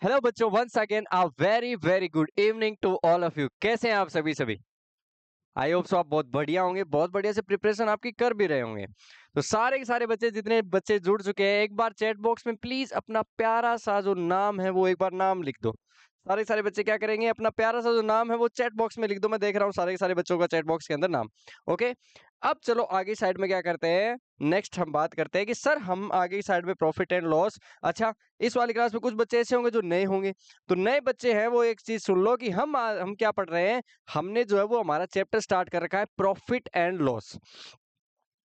Hello बच्चों, once again a very very good evening to all of you. कैसे हैं आप सभी? आई होप सो आप बहुत बढ़िया होंगे, बहुत बढ़िया से प्रिपरेशन आपकी कर भी रहे होंगे। तो सारे के सारे बच्चे, जितने बच्चे जुड़ चुके हैं, एक बार चैट बॉक्स में प्लीज अपना प्यारा सा जो नाम है वो एक बार नाम लिख दो। सारे के सारे बच्चे क्या करेंगे, अपना प्यारा सा जो नाम है वो चैट बॉक्स में लिख दो। मैं देख रहा हूँ सारे के सारे बच्चों का चैट बॉक्स के अंदर नाम। ओके, अब चलो आगे साइड में क्या करते हैं। नेक्स्ट हम बात करते हैं कि सर हम आगे की साइड में प्रॉफिट एंड लॉस। अच्छा, इस वाली क्लास में कुछ बच्चे ऐसे होंगे जो नए होंगे। तो नए बच्चे हैं वो एक चीज सुन लो कि हम क्या पढ़ रहे हैं। हमने जो है वो हमारा चैप्टर स्टार्ट कर रखा है प्रॉफिट एंड लॉस।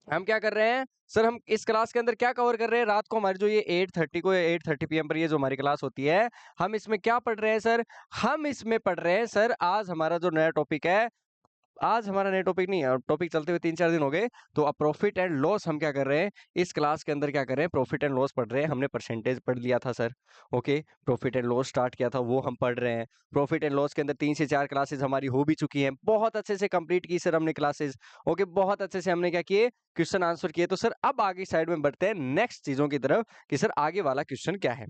हम क्या कर रहे हैं सर, हम इस क्लास के अंदर क्या कवर कर रहे हैं। रात को हमारी जो ये 8:30 PM पर ये जो हमारी क्लास होती है, हम इसमें क्या पढ़ रहे हैं सर। हम इसमें पढ़ रहे हैं सर, आज हमारा जो नया टॉपिक है, आज हमारा नया टॉपिक नहीं है, टॉपिक चलते हुए 3-4 दिन हो गए। तो अब प्रॉफिट एंड लॉस हम क्या कर रहे हैं इस क्लास के अंदर, क्या कर रहे हैं, प्रॉफिट एंड लॉस पढ़ रहे हैं। हमने परसेंटेज पढ़ लिया था sir. Okay, profit and loss start किया था, वो हम पढ़ रहे हैं। प्रॉफिट एंड लॉस के अंदर 3 से 4 क्लासेस हमारी हो भी चुकी हैं, बहुत अच्छे से कंप्लीट की सर हमने क्लासेस। ओके, बहुत अच्छे से हमने क्या किए, क्वेश्चन आंसर किए। तो सर अब आगे साइड में बढ़ते हैं नेक्स्ट चीजों की तरफ कि सर आगे वाला क्वेश्चन क्या है।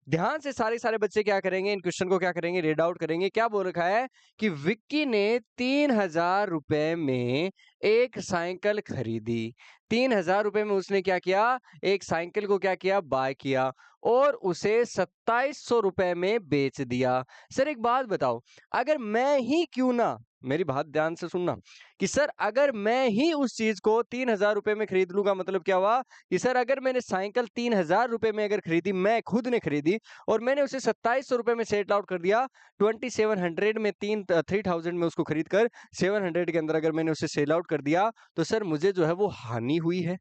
ध्यान से सारे सारे बच्चे क्या करेंगे, इन क्वेश्चन को क्या करेंगे, रीड आउट करेंगे। क्या बोल रखा है कि विक्की ने 3,000 रुपए में एक साइकिल खरीदी। 3,000 रुपए में उसने क्या किया, एक साइकिल को क्या किया, बाय किया और उसे 2,700 रुपए में बेच दिया। सर एक बात बताओ, अगर मैं ही क्यों ना, मेरी बात ध्यान से सुनना, कि सर अगर मैं ही उस चीज को 3,000 रुपए में खरीद लूंगा, मतलब क्या हुआ कि सर अगर मैंने साइकिल 3,000 रुपए में अगर खरीदी, मैं खुद ने खरीदी और मैंने उसे 2,700 रुपए में सेट आउट कर दिया। 2,700 में 3,000 में उसको खरीद कर 700 के अंदर अगर मैंने उसे सेल आउट कर दिया, तो सर मुझे जो है वो हानि हुई है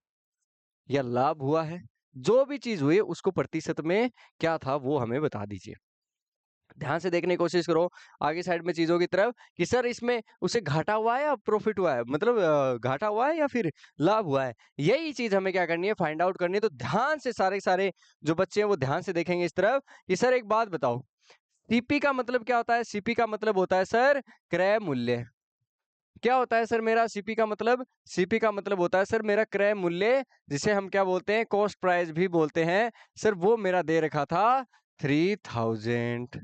या लाभ हुआ है। जो भी चीज हुई उसको प्रतिशत में क्या था वो हमें बता दीजिए। ध्यान से देखने की कोशिश करो आगे साइड में चीजों की तरफ कि सर इसमें उसे घाटा हुआ है या प्रॉफिट हुआ है, मतलब घाटा हुआ है या फिर लाभ हुआ है। यही चीज हमें क्या करनी है, फाइंड आउट करनी है। तो ध्यान से सारे सारे जो बच्चे हैं वो ध्यान से देखेंगे इस तरफ कि सर एक बात बताओ, सीपी का मतलब क्या होता है। सीपी का मतलब होता है सर क्रय मूल्य। क्या होता है सर मेरा सीपी का मतलब, सीपी का मतलब होता है सर मेरा क्रय मूल्य, जिसे हम क्या बोलते हैं, कॉस्ट प्राइस भी बोलते हैं। सर वो मेरा दे रखा था 3,000।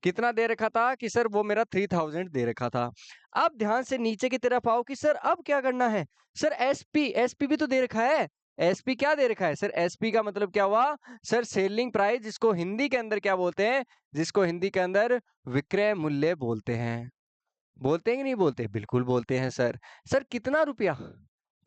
कितना दे रखा था कि सर वो मेरा 3,000 दे रखा था। अब ध्यान से नीचे की तरफ आओ कि सर अब क्या करना है। सर एसपी, एसपी भी तो दे रखा है। एसपी क्या दे रखा है सर, एसपी का मतलब क्या हुआ सर, सेलिंग प्राइस, जिसको हिंदी के अंदर क्या बोलते हैं, जिसको हिंदी के अंदर विक्रय मूल्य बोलते हैं। बोलते हैं कि नहीं बोलते, बिल्कुल बोलते हैं सर। सर कितना रुपया,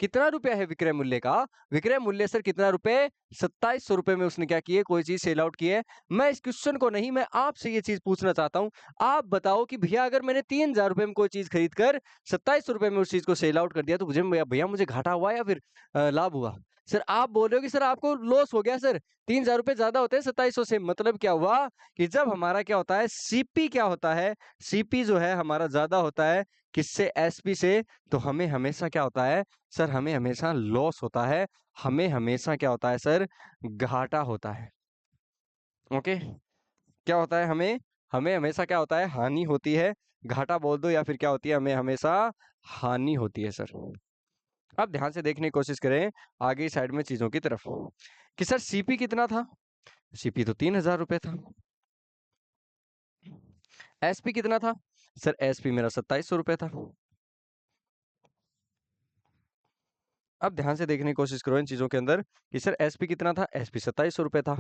कितना रुपया है विक्रय मूल्य का, विक्रय मूल्य सर कितना रुपए, 2,700 रुपए में उसने क्या किए, कोई चीज सेल आउट की है। मैं इस क्वेश्चन को नहीं, मैं आपसे ये चीज पूछना चाहता हूं। आप बताओ कि भैया अगर मैंने 3,000 रुपए में कोई चीज खरीद कर 2,700 रुपए में उस चीज को सेल आउट कर दिया, तो मुझे भैया मुझे घाटा हुआ या फिर लाभ हुआ। सर आप बोल रहे हो कि सर आपको लॉस हो गया। सर 3,000 रुपए ज्यादा होते हैं 2,700 से, मतलब क्या हुआ कि जब हमारा क्या होता है, सीपी क्या होता है, सीपी जो है हमारा ज्यादा होता है किससे, एसपी से, तो हमें हमेशा क्या होता है सर, हमें हमेशा लॉस होता है, हमें हमेशा क्या होता है सर, घाटा होता है। ओके, क्या होता है हमें, हमें हमेशा क्या होता है, हानि होती है। घाटा बोल दो या फिर क्या होती है, हमें हमेशा हानि होती है सर। अब ध्यान से देखने की कोशिश करें आगे साइड में चीजों की तरफ कि सर सीपी कितना था। सीपी तो 3,000 रुपए था। एसपी कितना था सर, एसपी मेरा 2,700 रुपए था। अब ध्यान से देखने की कोशिश करो इन चीजों के अंदर कि सर एसपी कितना था, एसपी 2,700 रुपए था।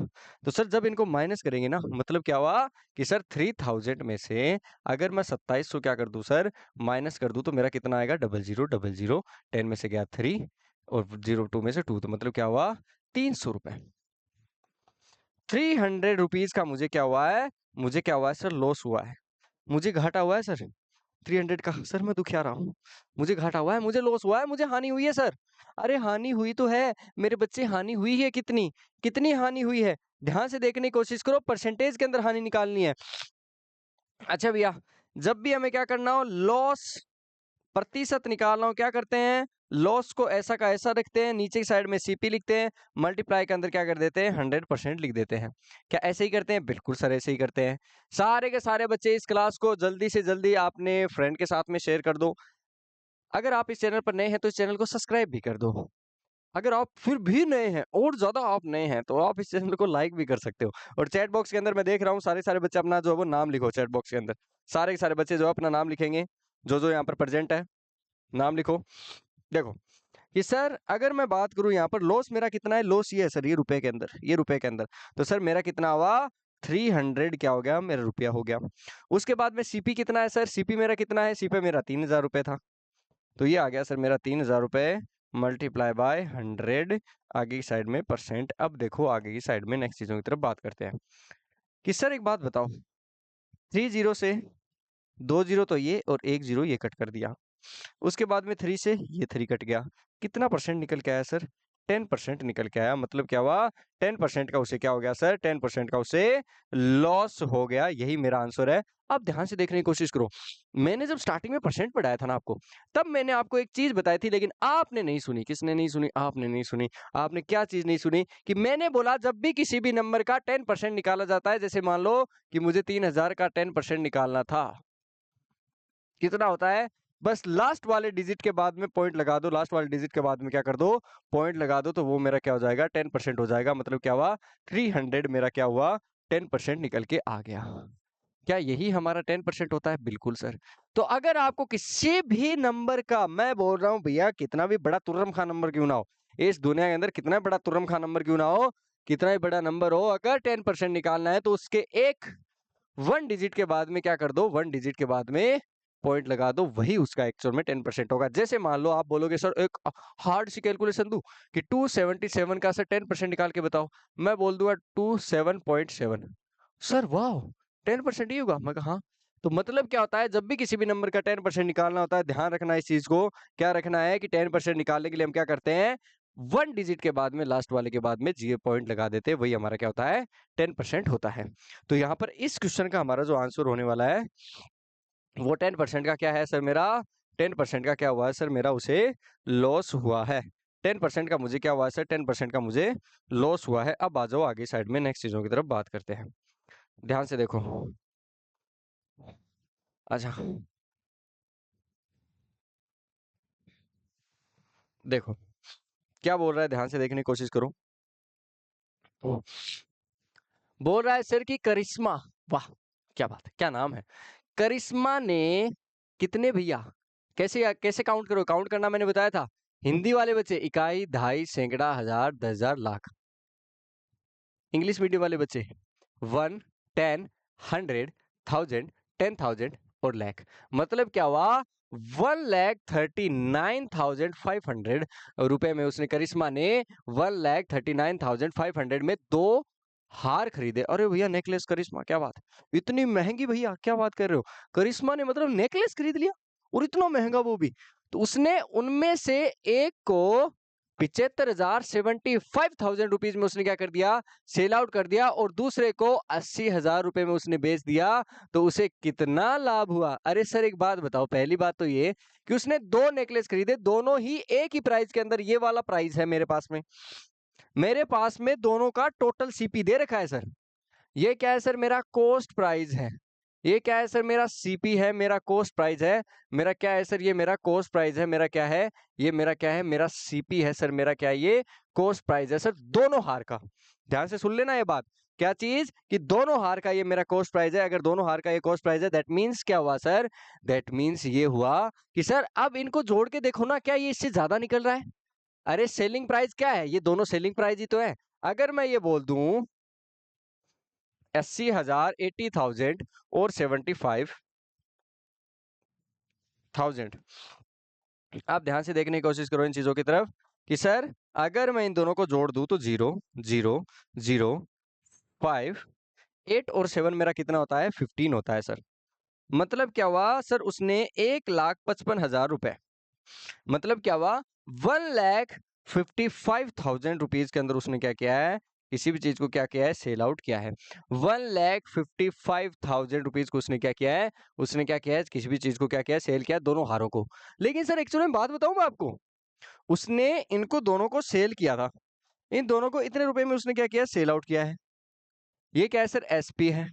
तो सर जब इनको माइनस करेंगे ना, मतलब क्या हुआ कि सर 3,000 में से अगर मैं 2,700 क्या कर दूं सर, माइनस कर दूं, तो मेरा कितना आएगा, 0000। 10 में से गया 3 और 02 में से 2, तो मतलब क्या हुआ, 300 रुपए। 300 रुपीज का मुझे क्या हुआ है, मुझे क्या हुआ है सर, लॉस हुआ है, मुझे घाटा हुआ है सर। 300 का सर मैं दुखिया रहा हूँ, मुझे घाटा हुआ है, मुझे लॉस हुआ है, मुझे हानि हुई है सर। अरे हानि हुई तो है मेरे बच्चे, हानि हुई है कितनी, कितनी हानि हुई है। ध्यान से देखने की कोशिश करो, परसेंटेज के अंदर हानि निकालनी है। अच्छा भैया, जब भी हमें क्या करना हो, लॉस प्रतिशत निकालना हो, क्या करते हैं, लॉस को ऐसा का ऐसा रखते हैं, नीचे की साइड में सीपी लिखते हैं, मल्टीप्लाई के अंदर क्या कर देते हैं, 100% लिख देते हैं। क्या ऐसे ही करते हैं, बिल्कुल सर ऐसे ही करते हैं। सारे के सारे बच्चे इस क्लास को जल्दी से जल्दी आपने फ्रेंड के साथ में शेयर कर दो। अगर आप इस चैनल पर नए हैं तो इस चैनल को सब्सक्राइब भी कर दो। अगर आप फिर भी नए हैं और ज्यादा आप नए हैं तो आप इस चैनल को लाइक भी कर सकते हो। और चैट बॉक्स के अंदर मैं देख रहा हूँ सारे बच्चे अपना जो है वो नाम लिखो। चैट बॉक्स के अंदर सारे के सारे बच्चे जो है अपना नाम लिखेंगे, जो यहाँ पर प्रेजेंट है नाम लिखो। देखो कि सर अगर मैं बात करूं यहाँ पर लॉस मेरा कितना है, लॉस ये है सर, ये रुपए के अंदर, ये रुपए के अंदर। तो सर मेरा कितना हुआ 300 क्या हो गया, मेरा रुपया हो गया। उसके बाद में सीपी कितना है सर, सीपी मेरा कितना है, सीपी मेरा 3000 रुपए था। तो ये आ गया सर मेरा 3000 रुपए मल्टीप्लाई बाय 100 आगे की साइड में परसेंट। अब देखो आगे की साइड में नेक्स्ट चीजों की तरफ बात करते हैं कि सर एक बात बताओ, 30 से 20 तो ये और 10 ये कट कर दिया। उसके बाद में 3 से ये 3 कट गया। कितना परसेंट निकल के आया सर, 10% निकल के आया। मतलब क्या हुआ, 10% का उसे क्या हो गया सर, 10% का उसे लॉस हो गया। यही मेरा आंसर है। आप ध्यान से देखने की कोशिश करो। मैंने जब स्टार्टिंग में परसेंट पढ़ाया था ना आपको, तब मैंने आपको एक चीज बताई थी, लेकिन आपने नहीं सुनी। किसने नहीं सुनी, आपने नहीं सुनी। आपने क्या चीज नहीं सुनी कि मैंने बोला जब भी किसी भी नंबर का 10% निकाला जाता है, जैसे मान लो कि मुझे 3000 का 10% निकालना था, कितना होता है, बस लास्ट वाले डिजिट के बाद में पॉइंट लगा दो। लास्ट वाले डिजिट के बाद में क्या कर दो, पॉइंट लगा दो। तो वो मेरा क्या हो जाएगा, 10% हो जाएगा। मतलब क्या हुआ, 300 मेरा क्या हुआ, 10% निकल के आ गया। क्या यही हमारा 10% होता है? बिल्कुल सर। तो अगर आपको किसी भी नंबर का, मैं बोल रहा हूं भैया कितना भी बड़ा तुर्रम खा नंबर क्यों ना हो, इस दुनिया के अंदर कितना बड़ा तुर्रम खा नंबर क्यों ना हो, कितना ही बड़ा नंबर हो, अगर 10% निकालना है तो उसके एक 1 डिजिट के बाद में क्या कर दो, 1 डिजिट के बाद में पॉइंट लगा दो, वही उसका एक्चुअल में 10% होगा। जैसे मान लो आप बोलोगे सर एक हार्ड सी कैलकुलेशन दूं कि 277 का सर 10% निकाल के बताओ, मैं बोल दूंगा 27.7। सर वाह 10% ही होगा। मैं कहा हाँ। तो मतलब क्या होता है, जब भी किसी भी नंबर का 10% निकालना होता है, ध्यान रखना इस चीज को। क्या रखना है कि 10% निकालने के लिए हम क्या करते हैं, 1 डिजिट के बाद में, लास्ट वाले के बाद में जीरो पॉइंट लगा देते हैं, वही हमारा क्या होता है, 10% होता है। तो यहाँ पर इस क्वेश्चन का हमारा जो आंसर होने वाला है वो 10% का क्या है सर, मेरा 10% का क्या हुआ है सर, मेरा उसे लॉस हुआ है। 10% का मुझे क्या हुआ है सर, 10% का मुझे लॉस हुआ है। अब आ जाओ आगे साइड में नेक्स्ट चीजों की तरफ बात करते हैं। ध्यान से देखो। अच्छा देखो क्या बोल रहा है, ध्यान से देखने की कोशिश करो। बोल रहा है सर कि करिश्मा, वाह क्या बात है, क्या नाम है, करिश्मा ने कितने भैया, कैसे कैसे काउंट करो, काउंट करना मैंने बताया था। हिंदी वाले बच्चे इकाई, ढाई, सैकड़ा, हजार, 10,000, लाख। इंग्लिश मीडियम वाले बच्चे 1, 10, 100, 1000, 10,000 और लाख। मतलब क्या हुआ, 1,39,500 रुपए में उसने, करिश्मा ने 1,39,500 में 2 हार खरीदे। अरे भैया नेकलेस, करिश्मा क्या बात है, इतनी महंगी भैया, क्या बात कर रहे हो, करिश्मा ने मतलब नेकलेस खरीद लिया और इतना महंगा वो भी। तो उसने उनमें से एक को 75,000, 75,000 रुपीज में उसने क्या कर दिया, सेल आउट कर दिया, और दूसरे को 80,000 रुपए में उसने बेच दिया। तो उसे कितना लाभ हुआ? अरे सर एक बात बताओ, पहली बात तो ये कि उसने 2 नेकलेस खरीदे, दोनों ही एक ही प्राइस के अंदर। ये वाला प्राइस है मेरे पास में, मेरे पास में दोनों का टोटल सीपी दे रखा है सर। ये क्या है सर, मेरा कॉस्ट प्राइस है। ये क्या है सर, मेरा सीपी है, मेरा कॉस्ट प्राइस है। मेरा क्या है सर, ये मेरा कॉस्ट प्राइस है। मेरा क्या है, ये मेरा क्या है, मेरा सीपी है सर। मेरा क्या है, ये कॉस्ट प्राइस है सर, दोनों हार का। ध्यान से सुन लेना ये बात, क्या चीज, कि दोनों हार का ये मेरा कॉस्ट प्राइस है। अगर दोनों हार का ये कॉस्ट प्राइस है, दैट मीन्स क्या हुआ सर, दैट मीन्स ये हुआ कि सर अब इनको जोड़ के देखो ना, क्या ये इससे ज्यादा निकल रहा है? अरे सेलिंग प्राइस क्या है, ये दोनों सेलिंग प्राइस ही तो है। अगर मैं ये बोल दूं 80,000, 80,000 और 75,000, आप ध्यान से देखने की कोशिश करो इन चीजों की तरफ कि सर अगर मैं इन दोनों को जोड़ दूं तो 0, 0, 0, 5, 8 और 7 मेरा कितना होता है, 15 होता है सर। मतलब क्या हुआ सर, उसने 1,55,000 रुपए, मतलब क्या हुआ 1,55,000 रुपीज के अंदर उसने क्या किया है, किसी भी चीज को क्या किया है, सेल आउट किया है। 1,55,000 रुपीज को उसने क्या किया है, उसने क्या किया है, किसी भी चीज को क्या किया है, सेल किया है, दोनों हारों को। लेकिन सर एक्चुअली में बात बताऊं मैं आपको, उसने इनको दोनों को सेल किया था, इन दोनों को इतने रुपए में उसने क्या किया, सेल आउट किया है। ये क्या है सर, एसपी है।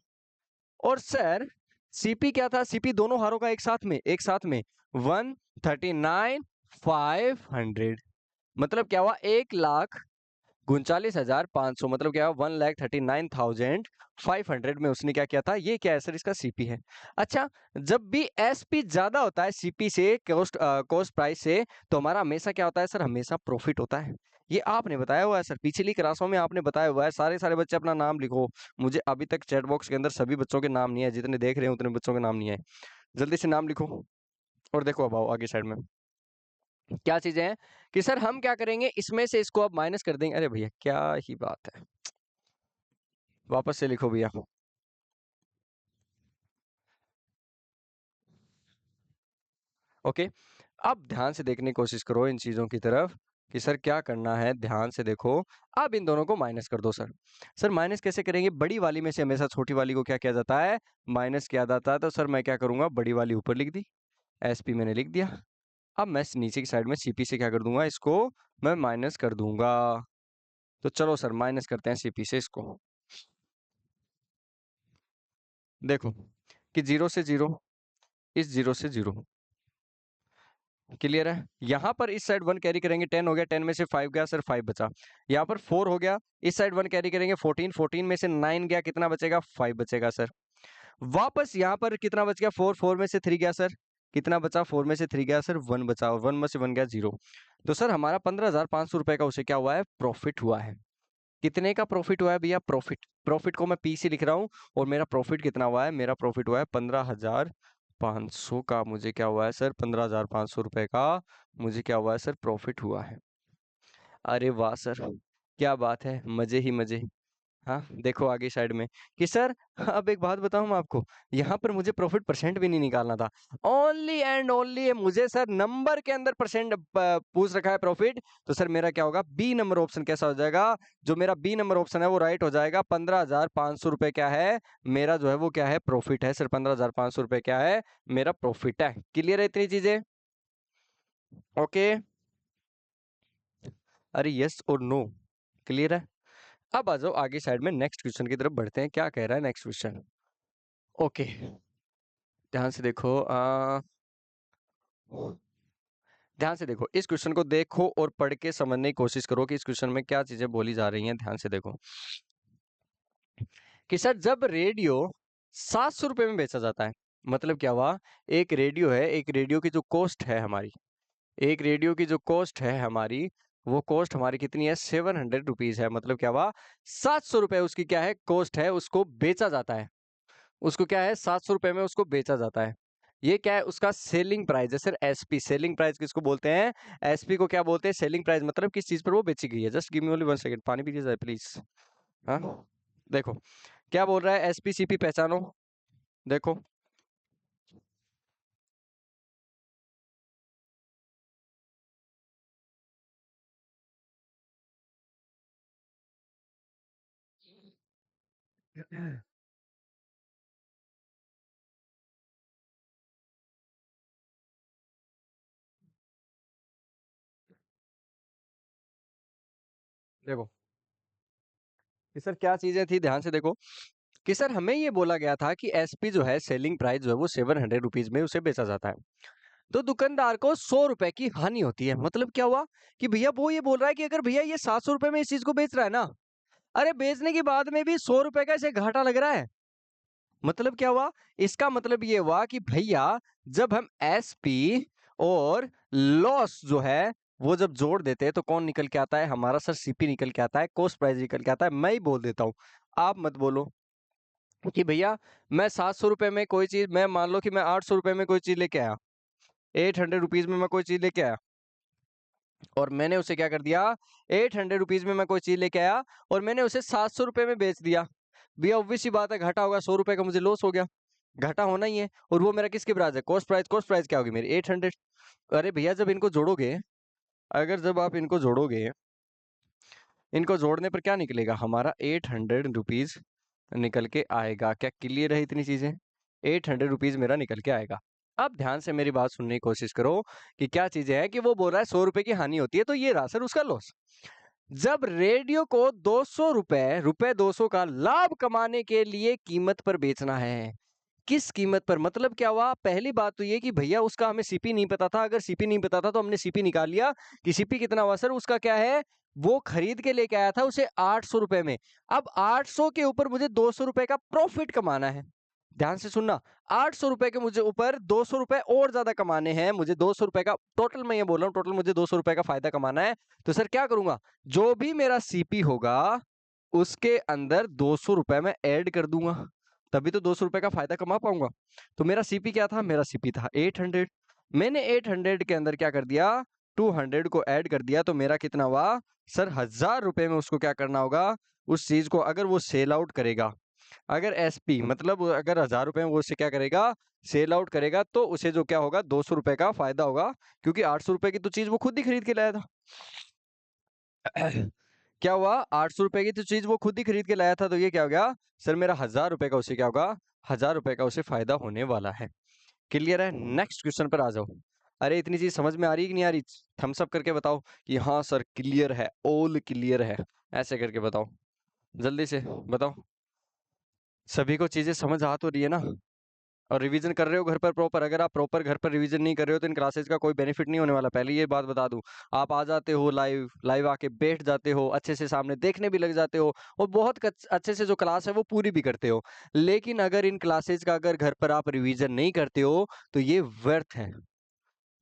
और सर सीपी क्या था, सीपी दोनों हारों का एक साथ में 139,500। मतलब क्या हुआ, 1,39,500, मतलब क्या हुआ 1,39,500 में उसने क्या किया था, ये क्या है सर, इसका सीपी है। अच्छा, जब भी एसपी ज्यादा होता है सीपी से, कॉस्ट प्राइस से, तो हमारा हमेशा क्या होता है सर, हमेशा प्रॉफिट होता है। ये आपने बताया हुआ है सर, पिछली क्लासों में आपने बताया हुआ है। सारे सारे बच्चे अपना नाम लिखो। मुझे अभी तक चैट बॉक्स के अंदर सभी बच्चों के नाम नहीं है, जितने देख रहे हैं उतने बच्चों के नाम नहीं है। जल्दी से नाम लिखो और देखो अब आओ आगे साइड में क्या चीजें हैं कि सर हम क्या करेंगे, इसमें से इसको अब माइनस कर देंगे। अरे भैया क्या ही बात है, वापस से लिखो भैया। ओके, अब ध्यान से देखने की कोशिश करो इन चीजों की तरफ कि सर क्या करना है, ध्यान से देखो। अब इन दोनों को माइनस कर दो सर। सर माइनस कैसे करेंगे, बड़ी वाली में से हमेशा छोटी वाली को क्या किया जाता है, माइनस किया जाता है। तो सर मैं क्या करूंगा, बड़ी वाली ऊपर लिख दी, एसपी मैंने लिख दिया। अब मैं नीचे की साइड में सीपी से क्या कर दूंगा, इसको मैं माइनस कर दूंगा। तो चलो सर माइनस करते हैं सीपी से इसको। देखो कि 0 से 0, इस 0 से 0, क्लियर है। यहाँ पर इस साइड 1 कैरी करेंगे, 10 हो गया, 10 में से 5 गया सर, 5 बचा। यहाँ पर 4 हो गया, इस साइड 1 कैरी करेंगे, 14, 14 में से 9 गया, कितना बचेगा, 5 बचेगा सर। वापस यहाँ पर कितना बच गया, 4, 4 में से 3 गया सर, कितना बचा, 4 में से 3 गया सर, 1 बचा, और 1 में से 1 गया 0। तो सर हमारा 15,500 रुपए का उसे क्या हुआ है, प्रॉफिट हुआ है। कितने का प्रॉफिट हुआ है भैया, प्रॉफिट। प्रॉफिट को मैं पी से लिख रहा हूँ, और मेरा प्रॉफिट कितना हुआ है, मेरा प्रॉफिट हुआ है 15,500 का। मुझे क्या हुआ है सर, 15,500 रुपए का मुझे क्या हुआ है सर, प्रॉफिट हुआ है। अरे वाह सर, क्या बात है, मजे ही मजे। हाँ देखो आगे साइड में कि सर अब एक बात बताऊं मैं आपको, यहाँ पर मुझे प्रॉफिट परसेंट भी नहीं निकालना था, ओनली एंड ओनली मुझे सर नंबर के अंदर परसेंट पूछ रखा है प्रॉफिट। तो सर मेरा क्या होगा, बी नंबर ऑप्शन कैसा हो जाएगा, जो मेरा बी नंबर ऑप्शन है वो राइट हो जाएगा। 15,500 रुपए क्या है मेरा, जो है वो क्या है, प्रॉफिट है सर। 15,500 रुपए क्या है, मेरा प्रॉफिट है। क्लियर है इतनी चीजें, ओके। अरे यस और नो, क्लियर है। अब आ जाओ आगे साइड में, नेक्स्ट क्वेश्चन की तरफ बढ़ते हैं। क्या कह रहा है नेक्स्ट क्वेश्चन, ओके ध्यान से देखो। ध्यान से देखो इस क्वेश्चन को, देखो और पढ़ के समझने की कोशिश करो कि इस क्वेश्चन में क्या चीजें बोली जा रही हैं। ध्यान से देखो कि सर जब रेडियो 700 रुपए में बेचा जाता है, मतलब क्या हुआ, एक रेडियो है, एक रेडियो की जो कॉस्ट है हमारी, एक रेडियो की जो कॉस्ट है हमारी, वो कॉस्ट हमारी कितनी है, 700 रुपीज है। मतलब क्या हुआ, 700 रुपए उसकी क्या है, कॉस्ट है, उसको बेचा जाता है। उसको क्या है, 700 रुपए में उसको बेचा जाता है। ये क्या है, उसका सेलिंग प्राइस है सर, एसपी। सेलिंग प्राइस किसको बोलते हैं, एसपी को क्या बोलते हैं, सेलिंग प्राइस। मतलब किस चीज पर वो बेची गई है। Just give me only 1 second, पानी पीजिए जाए प्लीज। हाँ देखो क्या बोल रहा है, एसपी सीपी पहचानो। देखो देखो कि सर क्या चीजें थी, ध्यान से देखो कि सर हमें ये बोला गया था कि एसपी जो है, सेलिंग प्राइस जो है वो 700 रुपीज में उसे बेचा जाता है। तो दुकानदार को 100 रुपए की हानि होती है। मतलब क्या हुआ कि भैया वो ये बोल रहा है कि अगर भैया ये 700 रुपए में इस चीज को बेच रहा है ना, अरे बेचने के बाद में भी 100 रुपए का इसे घाटा लग रहा है। मतलब क्या हुआ, इसका मतलब ये हुआ कि भैया जब हम एसपी और लॉस जो है वो जब जोड़ देते हैं तो कौन निकल के आता है, हमारा सर सीपी निकल के आता है, कॉस्ट प्राइस निकल के आता है। मैं ही बोल देता हूँ, आप मत बोलो कि भैया मैं 700 रुपए में कोई चीज, मैं मान लो कि मैं 800 रुपए में कोई चीज लेके आया, 800 रुपीज में मैं कोई चीज लेके आया, और मैंने उसे क्या कर दिया, 800 रुपीज में मैं कोई चीज लेके आया और मैंने उसे 700 रुपए में बेच दिया। भैया ऑब्वियस सी बात है, घाटा होगा, 100 रुपए का मुझे लॉस हो गया, घाटा होना ही है। और वो मेरा किसके प्राइस है, कॉस्ट प्राइस। कॉस्ट प्राइस क्या होगी मेरी, 800। अरे भैया जब इनको जोड़ोगे, अगर जब आप इनको जोड़ोगे, इनको जोड़ने पर क्या निकलेगा, हमारा 800 रुपीज निकल के आएगा। क्या क्लियर है इतनी चीजें, 800 रुपीज मेरा निकल के आएगा। अब ध्यान से मेरी बात सुनने की कोशिश करो कि क्या चीजें हैं कि वो बोल रहा है 100 रुपए की हानि होती है, तो ये रहा सर उसका लॉस। जब रेडियो को 200 रुपए, रुपए 200 का लाभ कमाने के लिए कीमत पर बेचना है, किस कीमत पर, मतलब क्या हुआ, पहली बात तो ये कि भैया उसका हमें सीपी नहीं पता था। अगर सीपी नहीं पता था तो हमने सीपी निकाल लिया कि सीपी कितना हुआ सर, उसका क्या है, वो खरीद के लेके आया था उसे 800 रुपए में। अब 800 के ऊपर मुझे 200 रुपए का प्रॉफिट कमाना है। ध्यान से सुनना, 800 रुपए के मुझे ऊपर 200 रुपए और ज्यादा कमाने हैं। मुझे 200 रुपए का टोटल, मैं ये बोल रहा हूँ टोटल मुझे 200 रुपए का फायदा कमाना है। तो सर क्या करूंगा, जो भी मेरा सीपी होगा उसके अंदर 200 रुपए मैं ऐड कर दूंगा, तभी तो 200 रुपए का फायदा कमा पाऊंगा। तो मेरा सीपी क्या था, मेरा सीपी था 800। मैंने 800 के अंदर क्या कर दिया, 200 को ऐड कर दिया, तो मेरा कितना हुआ सर, 1000 रुपए में उसको क्या करना होगा, उस चीज को अगर वो सेल आउट करेगा, अगर एसपी मतलब अगर 1000 रुपए में वो उसे क्या करेगा, सेल आउट करेगा, तो उसे जो क्या होगा 200 रुपए का फायदा होगा, क्योंकि 800 रुपए की तो चीज वो खुद ही खरीद के लाया था। क्या हुआ, 800 रुपए की तो चीज वो खुद ही खरीद के लाया था, तो ये क्या हो गया सर, मेरा 1000 रुपए का उसे क्या होगा, 1000 रुपए का उसे फायदा होने वाला है। क्लियर है, नेक्स्ट क्वेश्चन पर आ जाओ। अरे इतनी चीज समझ में आ रही है कि नहीं आ रही, थम्स अप करके बताओ कि हाँ सर क्लियर है, ऑल क्लियर है, ऐसे करके बताओ, जल्दी से बताओ। सभी को चीजें समझ आ तो रही है ना, और रिवीजन कर रहे हो घर पर प्रॉपर। अगर आप प्रॉपर घर पर रिवीजन नहीं कर रहे हो तो इन क्लासेस का कोई बेनिफिट नहीं होने वाला, पहले ये बात बता दूं। आप आ जाते हो लाइव, लाइव आके बैठ जाते हो, अच्छे से सामने देखने भी लग जाते हो, और बहुत अच्छे से जो क्लास है वो पूरी भी करते हो। लेकिन अगर इन क्लासेस का अगर घर पर आप रिवीजन नहीं करते हो तो ये व्यर्थ है,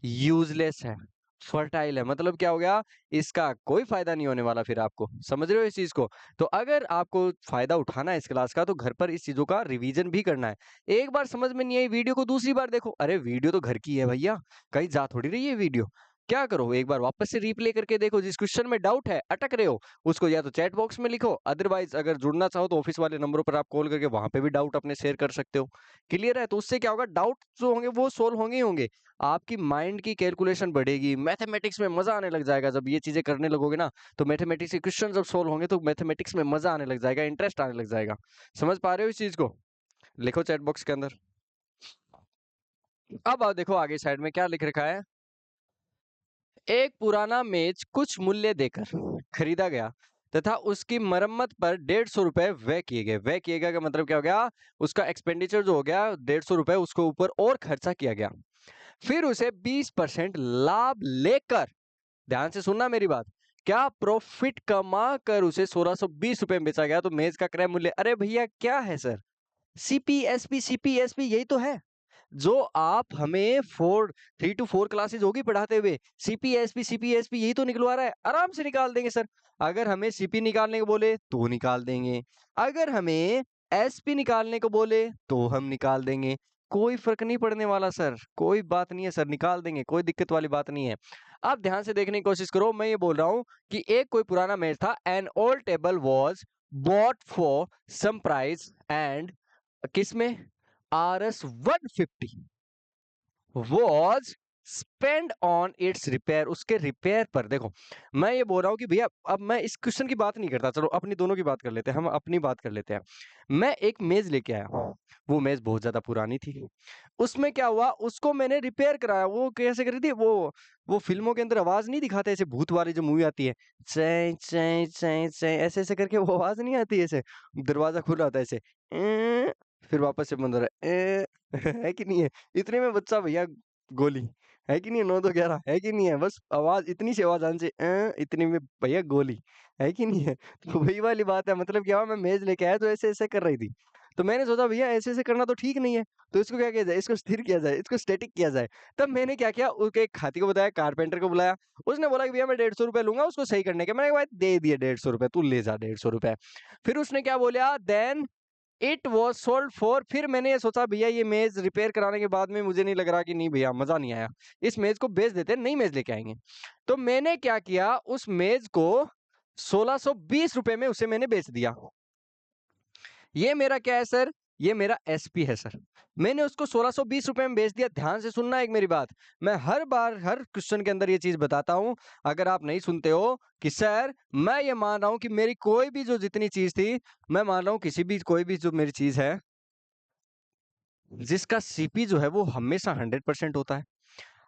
यूजलेस है, फर्टाइल है। मतलब क्या हो गया, इसका कोई फायदा नहीं होने वाला फिर आपको, समझ रहे हो इस चीज को। तो अगर आपको फायदा उठाना है इस क्लास का तो घर पर इस चीजों का रिवीजन भी करना है। एक बार समझ में नहीं आई वीडियो को दूसरी बार देखो, अरे वीडियो तो घर की है भैया, कहीं जा थोड़ी रही है वीडियो। क्या करो, एक बार वापस से रिप्ले करके देखो, जिस क्वेश्चन में डाउट है, अटक रहे हो, उसको या तो चैट बॉक्स में लिखो, अदरवाइज अगर जुड़ना चाहो तो ऑफिस वाले नंबरों पर आप कॉल करके वहां पे भी डाउट अपने शेयर कर सकते हो। क्लियर है, तो उससे क्या होगा, डाउट जो होंगे वो सोल्व होंगे ही होंगे, आपकी माइंड की कैलकुलेशन बढ़ेगी, मैथमेटिक्स में मजा आने लग जाएगा। जब ये चीजें करने लगोगे ना, तो मैथमेटिक्स के क्वेश्चन जब सोल्व होंगे तो मैथमेटिक्स में मजा आने लग जाएगा, इंटरेस्ट आने लग जाएगा। समझ पा रहे हो इस चीज को, लिखो चैट बॉक्स के अंदर। अब आओ देखो आगे साइड में क्या लिख रखा है, एक पुराना मेज कुछ मूल्य देकर खरीदा गया तथा उसकी मरम्मत पर 150 रुपए व्यय किए गए। व्यय किए गए का मतलब क्या हो गया, उसका एक्सपेंडिचर जो हो गया 150 रुपए उसके ऊपर और खर्चा किया गया। फिर उसे 20% लाभ लेकर, ध्यान से सुनना मेरी बात, क्या प्रॉफिट कमा कर उसे 1620 रुपए में बेचा गया। तो मेज का क्रय मूल्य, अरे भैया क्या है सर, सीपीएसपी, सीपीएसपी यही तो है जो आप हमें 3 to 4 क्लासेज होगी पढ़ाते हुए। सीपीएसपी, सीपीएसपी यही तो निकलवा रहा है, आराम से निकाल देंगे सर। अगर हमें सीपी निकालने को बोले तो निकाल देंगे, अगर हमें एसपी निकालने को बोले तो हम निकाल देंगे, कोई फर्क नहीं पड़ने वाला सर, कोई बात नहीं है सर, निकाल देंगे, कोई दिक्कत वाली बात नहीं है। आप ध्यान से देखने की कोशिश करो, मैं ये बोल रहा हूं कि एक कोई पुराना मेज था, an old table was bought for some price and, किसमें, RS 150 was spent on its repair, उसके रिपेयर पर। देखो मैं ये बोल रहा हूँ कि भैया, अब मैं इस क्वेश्चन की बात नहीं करता, चलो अपनी दोनों की बात कर लेते हैं, हम अपनी बात कर लेते हैं। मैं एक मेज लेके आया, वो मेज बहुत ज्यादा पुरानी थी, उसमें क्या हुआ, उसको मैंने रिपेयर कराया। वो कैसे करी थी, वो फिल्मों के अंदर आवाज नहीं दिखाते ऐसे, भूत वाली जो मूवी आती है, चै चै चै चै ऐसे ऐसे करके वो आवाज नहीं आती ऐसे, दरवाजा खुला होता है ऐसे, फिर वापस से बंद हो रहा है कि नहीं है, इतने में बच्चा भैया गोली, है कि नहीं है, 9 2 11 है कि नहीं है, बस आवाज इतनी सी आवाज आने से इतने में भैया गोली, है कि नहीं है। तो वही वाली बात है, मतलब क्या हुआ, मैं मेज लेके आया तो ऐसे ऐसे कर रही थी, तो मैंने सोचा भैया ऐसे ऐसे करना तो ठीक नहीं है, तो इसको क्या किया जाए, इसको स्थिर किया जाए, इसको स्टैटिक किया जाए। तब मैंने क्या किया, उसके एक खाती को बताया, कारपेंटर को बुलाया, उसने बोला कि भैया मैं 150 रुपए लूंगा उसको सही करने के। मैंने कहा भाई दे दिए 150 रुपए, तू ले जा 150 रुपए। फिर उसने क्या बोला, then it was sold for, फिर मैंने ये सोचा भैया ये मेज रिपेयर कराने के बाद में मुझे नहीं लग रहा कि नहीं भैया मजा नहीं आया, इस मेज को बेच देते, नई मेज लेके आएंगे। तो मैंने क्या किया, उस मेज को 1620 रुपए में उसे मैंने बेच दिया। ये मेरा क्या है सर, ये मेरा एसपी है सर, मैंने उसको 1620 रुपए में बेच दिया। ध्यान से सुनना एक मेरी बात, मैं हर बार हर क्वेश्चन के अंदर ये चीज बताता हूं, अगर आप नहीं सुनते हो कि सर मैं ये मान रहा हूं कि मेरी कोई भी जो जितनी चीज थी, मैं मान रहा हूं किसी भी कोई भी जो मेरी चीज है जिसका सीपी जो है वो हमेशा 100% होता है।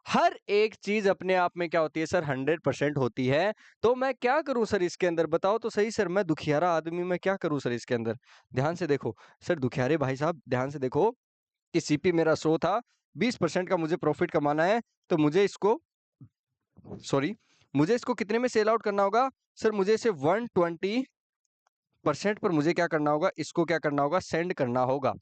हर एक चीज अपने आप में क्या होती है सर, 100% होती है। तो मैं क्या करूं सर इसके अंदर, बताओ तो सही सर, मैं दुखियारा आदमी, मैं क्या करूं सर इसके अंदर। ध्यान से देखो सर, दुखियारे भाई साहब ध्यान से देखो, कि सीपी मेरा शो था 20% का मुझे प्रॉफिट कमाना है, तो मुझे इसको कितने में सेल आउट करना होगा सर? मुझे इसे 120% पर मुझे क्या करना होगा, इसको क्या करना होगा, सेंड करना होगा।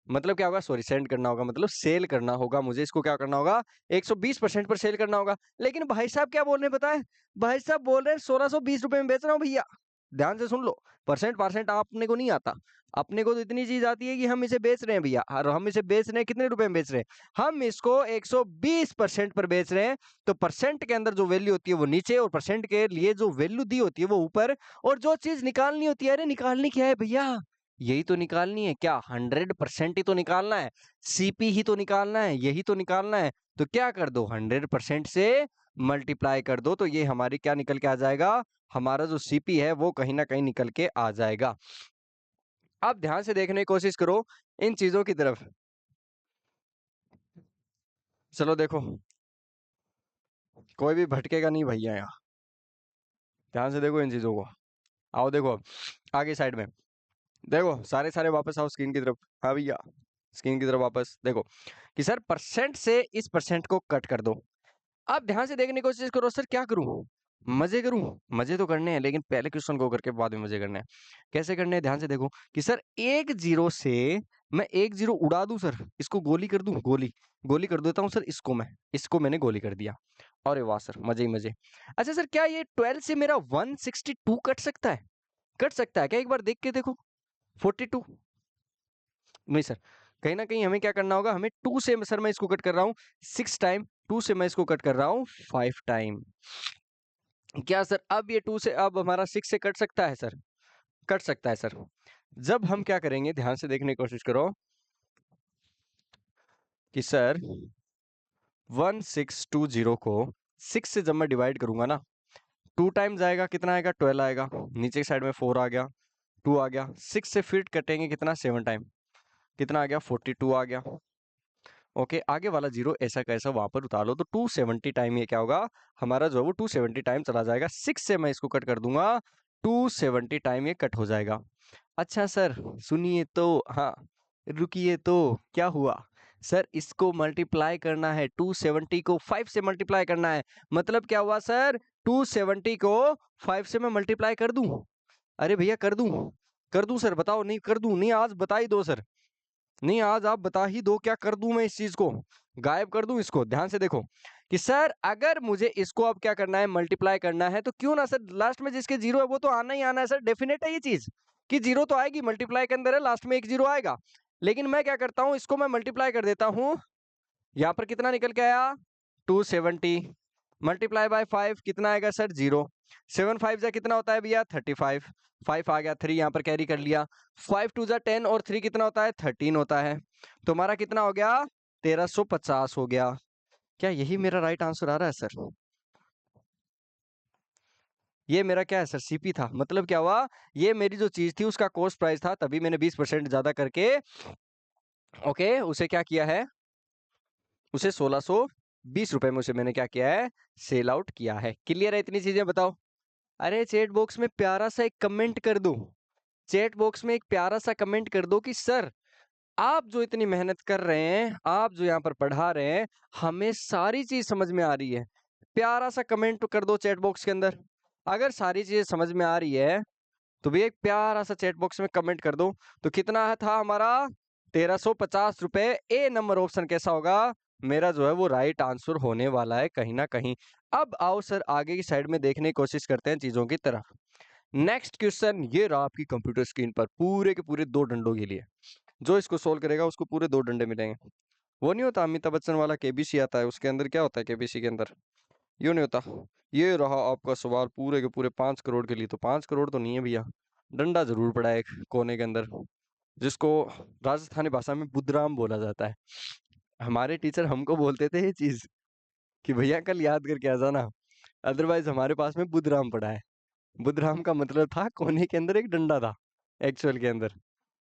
मतलब क्या होगा, सेंड करना होगा मतलब सेल करना होगा। मुझे इसको क्या करना होगा, 120% पर सेल करना होगा। लेकिन भाई साहब क्या बोल रहे हैं पता है? भाई साहब बोल रहे हैं 1620 रुपए में बेच रहा हूँ भैया। ध्यान से सुन लो, परसेंट परसेंट अपने को नहीं आता। अपने को तो इतनी चीज आती है कि हम इसे बेच रहे हैं भैया, और हम इसे बेच रहे हैं कितने रुपए में बेच रहे हैं? हम इसको 120% पर बेच रहे हैं। तो परसेंट के अंदर जो वैल्यू होती है वो नीचे, और परसेंट के लिए जो वैल्यू दी होती है वो ऊपर। और जो चीज निकालनी होती है, अरे निकालनी क्या है भैया? यही तो निकालनी है। क्या 100% ही तो निकालना है? सीपी ही तो निकालना है, यही तो निकालना है। तो क्या कर दो, 100% से मल्टीप्लाई कर दो, तो ये हमारी क्या निकल के आ जाएगा, हमारा जो सीपी है वो कहीं ना कहीं निकल के आ जाएगा। आप ध्यान से देखने की कोशिश करो इन चीजों की तरफ। चलो देखो, कोई भी भटकेगा नहीं भैया यहाँ। ध्यान से देखो इन चीजों को। आओ देखो आगे साइड में, देखो सारे सारे वापस आओ स्क्रीन की तरफ। हाँ भैया, स्क्रीन की तरफ वापस देखो कि सर परसेंट से इस परसेंट को कट कर दो। आप ध्यान से देखने की कोशिश करो। सर क्या करूं, मजे करूं? मजे तो करने हैं, लेकिन पहले क्वेश्चन को करके बाद में मजे करने हैं। कैसे करने हैं, ध्यान से देखो कि सर एक जीरो से मैं एक जीरो उड़ा दूं सर, इसको गोली कर दूं, गोली गोली कर देता हूं सर, इसको मैंने गोली कर दिया। अरे वाह सर, मजे ही मजे। अच्छा सर, क्या ये 12 से मेरा 162 कट सकता है? कट सकता है क्या? एक बार देख के देखो। 42 नहीं सर, कहीं ना कहीं हमें क्या करना होगा, हमें 2 से सर मैं इसको कट कर रहा हूँ 6 टाइम, 2 से मैं इसको कट कर रहा हूँ 5 टाइम। क्या सर अब ये 2 से अब हमारा 6 से कट सकता है सर? कट सकता है सर। जब हम क्या करेंगे, ध्यान से देखने की कोशिश करो कि सर 1620 को 6 से जब मैं डिवाइड करूंगा ना, 2 टाइम्स आएगा, कितना आएगा, 12 आएगा। नीचे की साइड में 4 आ गया, 2 आ गया, 6 से फिर कटेंगे कितना, 7 टाइम, कितना आ गया, 42 आ गया। ओके, आगे वाला जीरो ऐसा कैसा वहां पर उतार लो, तो 270 टाइम ये क्या होगा, हमारा जो है वो 270 टाइम चला जाएगा। 6 से मैं इसको कट कर दूंगा, 270 टाइम ये कट हो जाएगा। अच्छा सर सुनिए तो, हाँ रुकिए तो, क्या हुआ सर, इसको मल्टीप्लाई करना है, 270 को 5 से मल्टीप्लाई करना है। मतलब क्या हुआ सर, 270 को 5 से मैं मल्टीप्लाई कर दूं? अरे भैया कर दूं, कर दूं सर, बताओ। नहीं कर दूं? नहीं आज बता ही दो सर, नहीं आज आप बता ही दो, क्या कर दूं मैं इस चीज को, गायब कर दूं इसको? ध्यान से देखो कि सर अगर मुझे इसको अब क्या करना है, मल्टीप्लाई करना है, तो क्यों ना सर लास्ट में जिसके जीरो है वो तो आना ही आना है सर, डेफिनेट है ये चीज कि जीरो तो आएगी, मल्टीप्लाई के अंदर है, लास्ट में एक जीरो आएगा। लेकिन मैं क्या करता हूं, इसको मैं मल्टीप्लाई कर देता हूं। यहाँ पर कितना निकल के आया, 270 मल्टीप्लाई बाय 5 कितना आएगा सर, जीरो। 7 5 जा कितना होता है भैया, 35, 5 आ गया, 3 यहाँ पर कैरी कर लिया। 5 2 जा 10 और 3 कितना होता है, 13 होता है। तो हमारा कितना हो गया, 1350 हो गया। क्या यही मेरा राइट आंसर आ रहा है सर? ये मेरा क्या है सर, सीपी था। मतलब क्या हुआ, ये मेरी जो चीज थी उसका कॉस्ट प्राइस था, तभी मैंने 20% ज्यादा करके ओके उसे क्या किया है, उसे 1620 रुपए में उसे मैंने क्या किया है, सेल आउट किया है। क्लियर है इतनी चीजें? बताओ। अरे चैट बॉक्स में प्यारा सा एक कमेंट कर दो, चैट बॉक्स में एक प्यारा सा कमेंट कर दो कि सर आप जो इतनी मेहनत कर रहे हैं, आप जो यहाँ पर पढ़ा रहे हैं, हमें सारी चीज समझ में आ रही है। प्यारा सा कमेंट कर दो चैट बॉक्स के अंदर। अगर सारी चीजें समझ में आ रही है तो भी एक प्यारा सा चैट बॉक्स में कमेंट कर दो। तो कितना था हमारा, 1350 रुपए। ए नंबर ऑप्शन कैसा होगा, मेरा जो है वो राइट आंसर होने वाला है कहीं ना कहीं। अब आओ सर आगे की साइड में देखने की कोशिश करते हैं चीजों की तरफ। नेक्स्ट क्वेश्चन ये रहा आपकी कंप्यूटर स्क्रीन पर, पूरे के पूरे 2 डंडों के लिए। जो इसको सोल्व करेगा उसको पूरे 2 डंडे मिलेंगे। वो नहीं होता अमिताभ बच्चन वाला केबीसी आता है, उसके अंदर क्या होता है केबीसी के अंदर, यूं नहीं होता। ये रहा आपका सवाल पूरे के पूरे 5 करोड़ के लिए। तो 5 करोड़ तो नहीं है भैया, डंडा जरूर पड़ा है एक कोने के अंदर, जिसको राजस्थानी भाषा में बुधराम बोला जाता है। हमारे टीचर हमको बोलते थे ये चीज कि भैया कल याद करके आ जाना, अदरवाइज हमारे पास में बुधराम पड़ा है। बुधराम का मतलब था कोने के अंदर एक डंडा था, एक्चुअल के अंदर।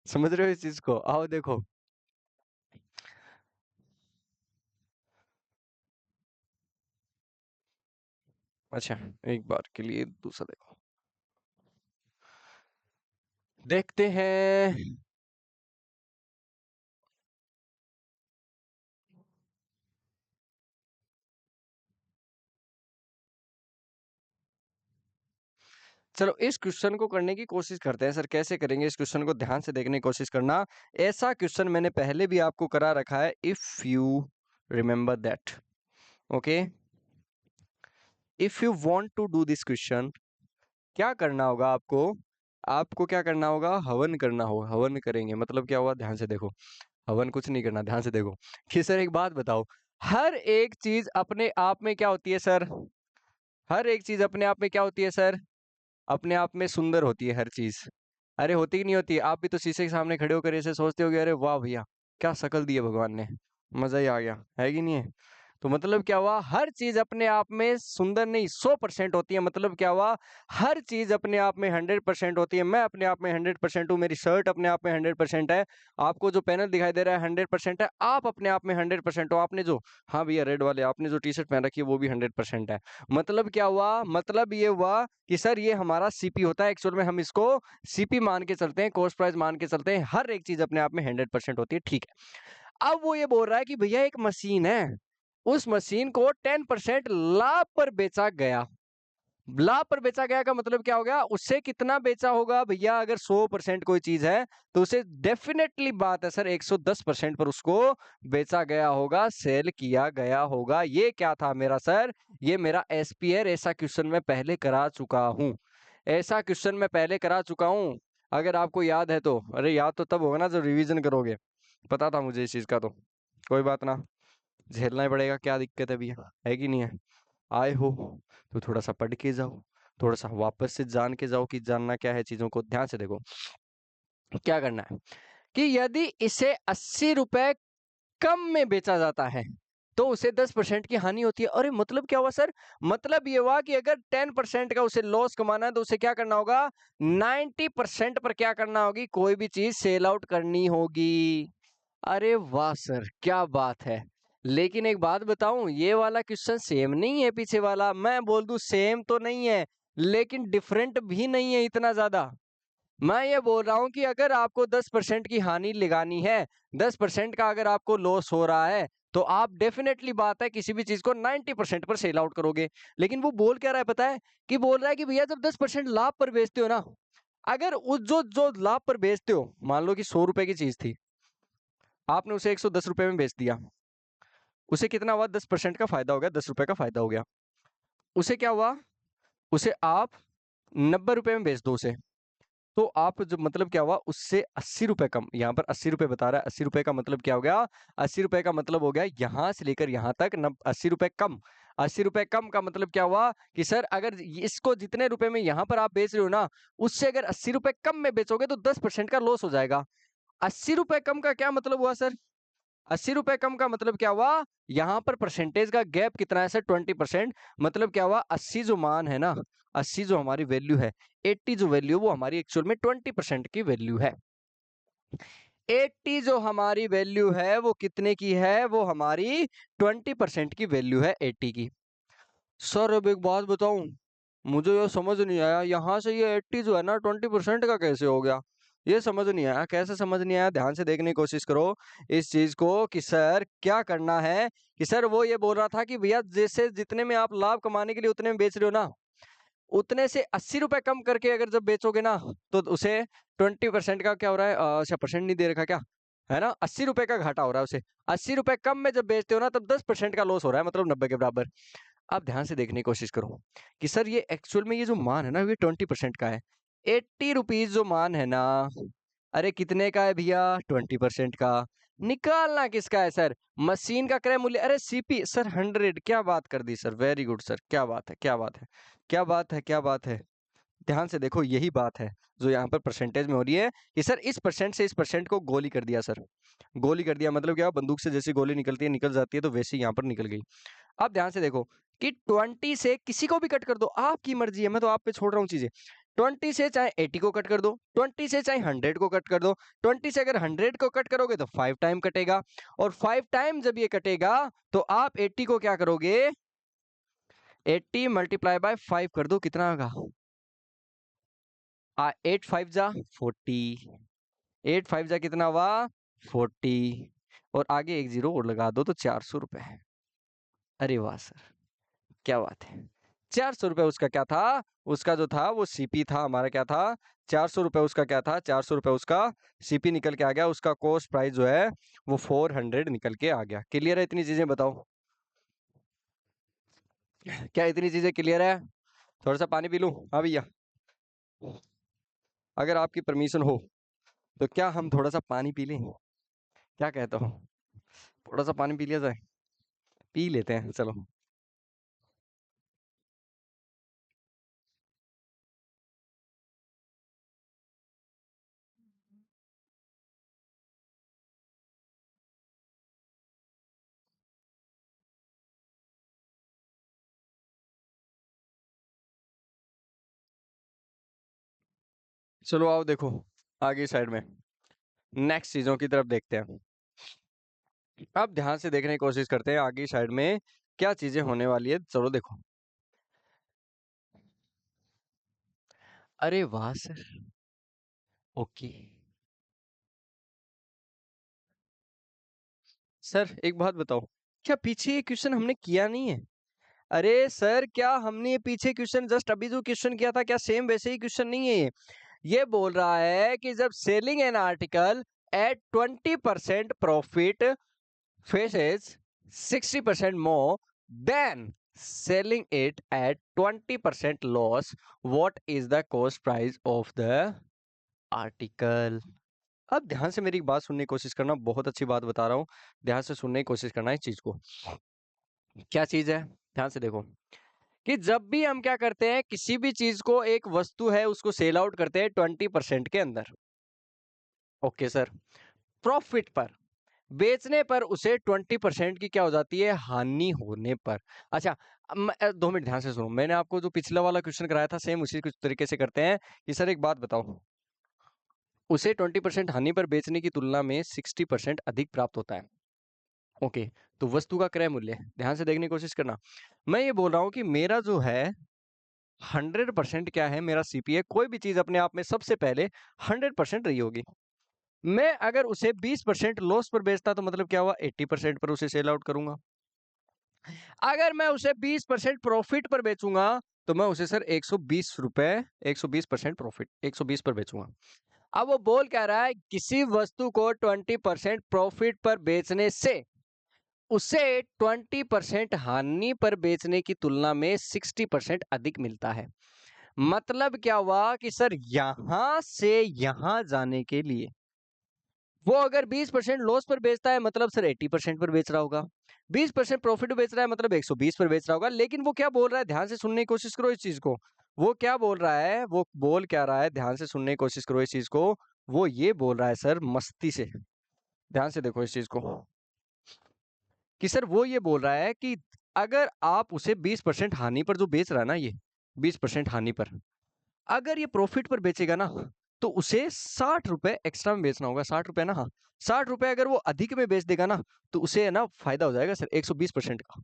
समझ रहे हो इस चीज को? आओ देखो। अच्छा, एक बार के लिए दूसरा देखो, देखते हैं। चलो इस क्वेश्चन को करने की कोशिश करते हैं सर। कैसे करेंगे इस क्वेश्चन को, ध्यान से देखने की कोशिश करना। ऐसा क्वेश्चन मैंने पहले भी आपको करा रखा है, if you remember that. Okay, if you want to do this question, क्या करना होगा आपको? आपको क्या करना होगा? हवन करना होगा। हवन करेंगे मतलब क्या हुआ, ध्यान से देखो। हवन कुछ नहीं करना, ध्यान से देखो कि सर एक बात बताओ, हर एक चीज अपने आप में क्या होती है सर? हर एक चीज अपने आप में क्या होती है सर? अपने आप में सुंदर होती है हर चीज। अरे होती कि नहीं होती? आप भी तो शीशे के सामने खड़े होकर ऐसे सोचते होगे, अरे वाह भैया क्या शक्ल दी है भगवान ने, मजा ही आ गया, है कि नहीं है? तो मतलब क्या हुआ, हर चीज अपने आप में सुंदर नहीं 100% होती है। मतलब क्या हुआ, हर चीज अपने आप में 100% होती है। मैं अपने आप में 100% हूँ, मेरी शर्ट अपने आप में 100% है, आपको जो पैनल दिखाई दे रहा है 100% है, आप अपने आप में 100% हो। आपने जो, हाँ भैया रेड वाले, आपने जो टी शर्ट पहन रखी है वो भी 100% है। मतलब क्या हुआ, मतलब ये हुआ कि सर ये हमारा सीपी होता है। एक्चुअल में हम इसको सीपी मान के चलते हैं, कॉस्ट प्राइस मान के चलते हैं। हर एक चीज अपने आप में 100% होती है, ठीक है। अब वो ये बोल रहा है कि भैया एक मशीन है, उस मशीन को 10% लाभ पर बेचा गया। लाभ पर बेचा गया का मतलब क्या हो गया, उससे कितना बेचा होगा भैया? अगर 100% कोई चीज है तो उसे डेफिनेटली बात है सर 110% पर उसको बेचा गया होगा, सेल किया गया होगा। ये क्या था मेरा सर? ये मेरा एसपीआर। ऐसा क्वेश्चन मैं पहले करा चुका हूं, ऐसा क्वेश्चन मैं पहले करा चुका हूं। अगर आपको याद है तो, अरे याद तो तब होगा ना जब रिवीजन करोगे। पता था मुझे इस चीज का, तो कोई बात ना, झेलना ही पड़ेगा, क्या दिक्कत है भैया, है कि नहीं है? आए हो तो थोड़ा सा पढ़ के जाओ, थोड़ा सा वापस से जान के जाओ कि जानना क्या है चीजों को। ध्यान से देखो क्या करना है कि यदि इसे 80 रुपए कम में बेचा जाता है तो उसे 10% की हानि होती है। अरे मतलब क्या हुआ सर? मतलब ये हुआ कि अगर 10% का उसे लॉस कमाना है तो उसे क्या करना होगा, 90% पर क्या करना होगी, कोई भी चीज सेल आउट करनी होगी। अरे वाह सर क्या बात है। लेकिन एक बात बताऊं, ये वाला क्वेश्चन सेम नहीं है पीछे वाला। मैं बोल दूं सेम तो नहीं है, लेकिन डिफरेंट भी नहीं है इतना ज्यादा। मैं ये बोल रहा हूं कि अगर आपको 10% की हानि लगानी है, 10% का अगर आपको लॉस हो रहा है, तो आप डेफिनेटली बात है किसी भी चीज को 90% पर सेल आउट करोगे। लेकिन वो बोल क्या रहा है पता है? कि बोल रहा है कि भैया जब 10% लाभ पर बेचते हो ना, अगर उस जो जो लाभ पर बेचते हो, मान लो कि 100 रुपए की चीज थी, आपने उसे 110 रुपए में बेच दिया, उसे कितना हुआ, 10% का फायदा हो गया, 10 रुपए का फायदा हो गया। उसे क्या हुआ, उसे आप 90 रुपए में बेच दो उसे, तो आप जो मतलब क्या हुआ, उससे 80 रुपए कम। यहाँ पर 80 रुपए बता रहा है, 80 रुपए का मतलब क्या हो गया, 80 रुपए का मतलब हो गया यहाँ से लेकर यहाँ तक 80 रुपए कम। 80 रुपए कम का मतलब क्या हुआ कि सर अगर इसको जितने रुपए में यहाँ पर आप बेच रहे हो ना, उससे अगर 80 रुपए कम में बेचोगे तो 10% का लॉस हो जाएगा। 80 रुपए कम का क्या मतलब हुआ सर? 80 रुपए कम का मतलब क्या हुआ, यहाँ पर परसेंटेज का गैप कितना है सर, 20%। मतलब क्या हुआ, 80 जो मान है ना, 80 जो हमारी वैल्यू है, 80 जो वैल्यू, वो हमारी एक्चुअल में 20% की वैल्यू है। 80 जो हमारी वैल्यू है वो कितने की है, वो हमारी 20% की वैल्यू है 80 की। सर अब एक बात बताऊं, मुझे ये समझ नहीं आया, यहाँ से ये 80 जो है ना 20% का कैसे हो गया? ये समझ नहीं आया, कैसे समझ नहीं आया? ध्यान से देखने की कोशिश करो इस चीज को कि सर क्या करना है। कि सर वो ये बोल रहा था कि भैया जैसे जितने में आप लाभ कमाने के लिए उतने में बेच रहे हो ना, उतने से 80 रुपए कम करके अगर जब बेचोगे ना, तो उसे 20% का क्या हो रहा है, अच्छा परसेंट नहीं दे रखा क्या, है ना, 80 रुपए का घाटा हो रहा है उसे। 80 रुपए कम में जब बेचते हो ना, तब 10% का लॉस हो रहा है, मतलब 90 के बराबर। आप ध्यान से देखने की कोशिश करो कि सर ये एक्चुअल में ये जो मान है ना, ये 20% का है। 80 रुपीज जो मान है ना, अरे कितने का है भैया, 20% का। निकालना किसका है सर, मशीन का क्रय मूल्य, अरे सीपी सर 100। क्या बात कर दी सर, वेरी गुड सर, क्या बात है, क्या बात है, क्या बात है, क्या बात है। ध्यान से देखो यही बात है जो यहाँ पर परसेंटेज में हो रही है कि सर इस परसेंट से इस परसेंट को गोली कर दिया सर। गोली कर दिया मतलब क्या, बंदूक से जैसी गोली निकलती है, निकल जाती है, तो वैसे ही यहाँ पर निकल गई। अब ध्यान से देखो कि 20 से किसी को भी कट कर दो, आपकी मर्जी है, मैं तो आप पे छोड़ रहा हूँ चीजें। 20 से चाहे 80 को कट कर दो, 20 से चाहे 100 को कट कर दो। 20 से अगर 100 को कट करोगे तो 5 टाइम कटेगा, और 5 टाइम जब ये कटेगा तो आप 80 को क्या करोगे, 80 मल्टीप्लाई बाय 5 कर दो, कितना होगा, 8 5 जा 40, 8 5 जा कितना हुआ, 40, और आगे एक जीरो और लगा दो तो 400 रुपए है। अरे वाह सर क्या बात है, 400 रुपए उसका क्या था, उसका जो था वो सीपी था हमारा, क्या था, 400 रुपए उसका क्या था, 400 रुपए उसका सीपी निकल के आ गया, उसका कॉस्ट प्राइस जो है वो 400 निकल के आ गया। क्लियर है इतनी चीजें, बताओ क्या इतनी चीजें क्लियर है? थोड़ा सा पानी पी लूं? हाँ भैया, अगर आपकी परमिशन हो तो क्या हम थोड़ा सा पानी पी लें? क्या कहते हो, थोड़ा सा पानी पी लिया जाए? पी लेते हैं चलो। चलो आओ देखो आगे साइड में, नेक्स्ट चीजों की तरफ देखते हैं। अब ध्यान से देखने की कोशिश करते हैं आगे साइड में क्या चीजें होने वाली है। चलो देखो, अरे वाह सर, ओके। सर एक बात बताओ, क्या पीछे ये क्वेश्चन हमने किया नहीं है? अरे सर, क्या हमने ये पीछे क्वेश्चन जस्ट अभी जो क्वेश्चन किया था, क्या सेम वैसे ही क्वेश्चन नहीं है ये बोल रहा है कि जब selling an article at 20% profit faces 60% more than selling it at 20% loss, what is the cost price of the article? अब ध्यान से मेरी बात सुनने की कोशिश करना, बहुत अच्छी बात बता रहा हूं, ध्यान से सुनने की कोशिश करना इस चीज को। क्या चीज है, ध्यान से देखो कि जब भी हम क्या करते हैं, किसी भी चीज को, एक वस्तु है उसको सेल आउट करते हैं 20% के अंदर, ओके सर, प्रॉफिट पर, बेचने पर उसे 20% की क्या हो जाती है, हानि होने पर। अच्छा, अब 2 मिनट ध्यान से सुनो, मैंने आपको जो पिछला वाला क्वेश्चन कराया था सेम उसी कुछ तरीके से करते हैं कि सर एक बात बताओ, उसे 20% हानि पर बेचने की तुलना में 60% अधिक प्राप्त होता है, ओके। तो वस्तु का क्रय मूल्य, ध्यान से देखने की कोशिश करना, मैं ये बोल रहा हूं कि मेरा जो है 100% क्या है, मेरा सीपीए, कोई भी चीज अपने आप में सबसे पहले 100% रही होगी। मैं अगर उसे 20% लॉस पर बेचता तो मतलब क्या हुआ, 80% पर उसे सेल आउट करूंगा। अगर मैं उसे 20% प्रॉफिट पर बेचूंगा तो मैं उसे सर 120 रुपए, 120% प्रॉफिट, 120 पर बेचूंगा। अब वो बोल क्या रहा है, किसी वस्तु को 20% प्रॉफिट पर बेचने से उसे 20% हानि पर बेचने की तुलना में 60% अधिक मिलता है। मतलब क्या हुआ कि सर यहां से यहां जाने के लिए वो अगर 20% लॉस पर बेचता है मतलब सर 80% पर बेच रहा होगा, 20% प्रॉफिट बेच रहा है मतलब 120 पर बेच रहा होगा। लेकिन वो क्या बोल रहा है, ध्यान से सुनने की कोशिश करो इस चीज को, वो क्या बोल रहा है, वो बोल क्या रहा है, ध्यान से सुनने की कोशिश करो इस चीज को, वो ये बोल रहा है सर मस्ती से, ध्यान से देखो इस चीज को, कि सर वो ये बोल रहा है कि अगर आप उसे 20% हानि पर जो बेच रहा है ना, ये 20% हानि पर अगर ये प्रॉफिट पर बेचेगा ना तो उसे 60 रुपए एक्स्ट्रा में बेचना होगा, 60 रुपए ना, हाँ 60 रुपए अगर वो अधिक में बेच देगा ना तो उसे है ना फायदा हो जाएगा सर 120% का।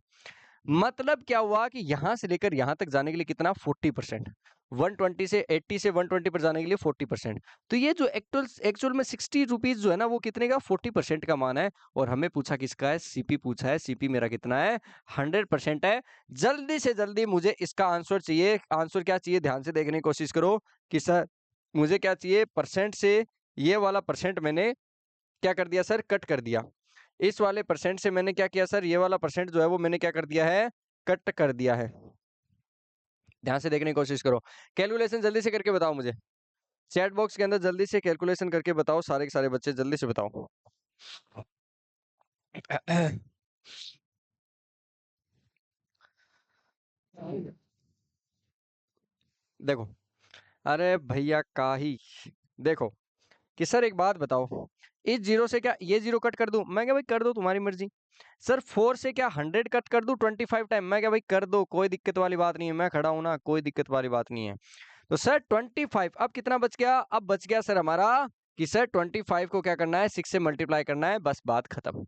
मतलब क्या हुआ कि यहां से लेकर यहां तक जाने के लिए कितना, 40%, 120 से 80 से 120 पर जाने के लिए 40%। तो ये जो एक्चुअल एक्चुअल में 60 रुपीज जो है ना वो कितने का, 40% का मान है। और हमें पूछा किसका है, सीपी पूछा है, सीपी मेरा कितना है, 100% है। जल्दी से जल्दी मुझे इसका आंसर चाहिए, आंसर क्या चाहिए, ध्यान से देखने की कोशिश करो कि सर मुझे क्या चाहिए, परसेंट से ये वाला परसेंट मैंने क्या कर दिया सर, कट कर दिया। इस वाले परसेंट से मैंने क्या किया सर, ये वाला परसेंट जो है वो मैंने क्या कर दिया है, कट कर दिया है। ध्यान से देखने की कोशिश करो, कैलकुलेशन जल्दी से करके बताओ मुझे, चैट बॉक्स के अंदर जल्दी से कैलकुलेशन करके बताओ, सारे के सारे बच्चे जल्दी से बताओ। देखो, अरे भैया का ही, देखो कि सर एक बात बताओ, इस जीरो से क्या ये जीरो कट कर दूं, मैं क्या भाई कर दो तुम्हारी मर्जी। सर 4 से क्या 100 कट कर दूं 25 टाइम, मैं क्या भाई कर दो, कोई दिक्कत वाली बात नहीं है, मैं खड़ा हूं ना, कोई दिक्कत वाली बात नहीं है। तो सर 25, अब कितना बच गया, अब बच गया सर हमारा कि सर 25 को क्या करना है, 6 से मल्टीप्लाई करना है, बस बात खत्म।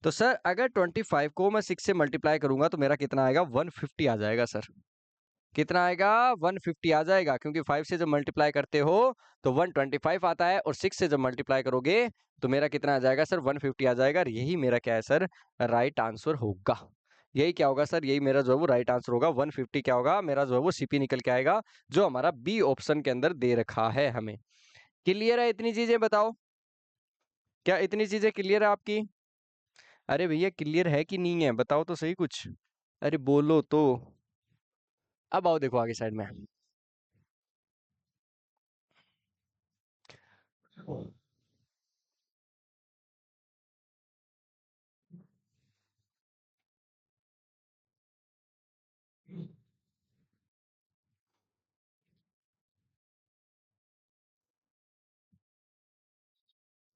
तो सर अगर 25 को मैं 6 से मल्टीप्लाई करूंगा तो मेरा कितना आएगा, 150 आ जाएगा सर। कितना आएगा, 150 आ जाएगा, क्योंकि 5 से जब मल्टीप्लाई करते हो तो 125 आता है, और 6 से जब मल्टीप्लाई करोगे तो मेरा कितना आ जाएगा सर, 150 आ जाएगा। और यही मेरा क्या है सर, राइट आंसर होगा। यही क्या होगा सर, यही मेरा जो है वो राइट आंसर होगा। 150 क्या होगा मेरा जो है वो सीपी निकल के आएगा, जो हमारा बी ऑप्शन के अंदर दे रखा है हमें। क्लियर है इतनी चीजें, बताओ क्या इतनी चीजें क्लियर है आपकी? अरे भैया क्लियर है कि नहीं है, बताओ तो सही कुछ, अरे बोलो तो। अब आओ देखो आगे साइड में।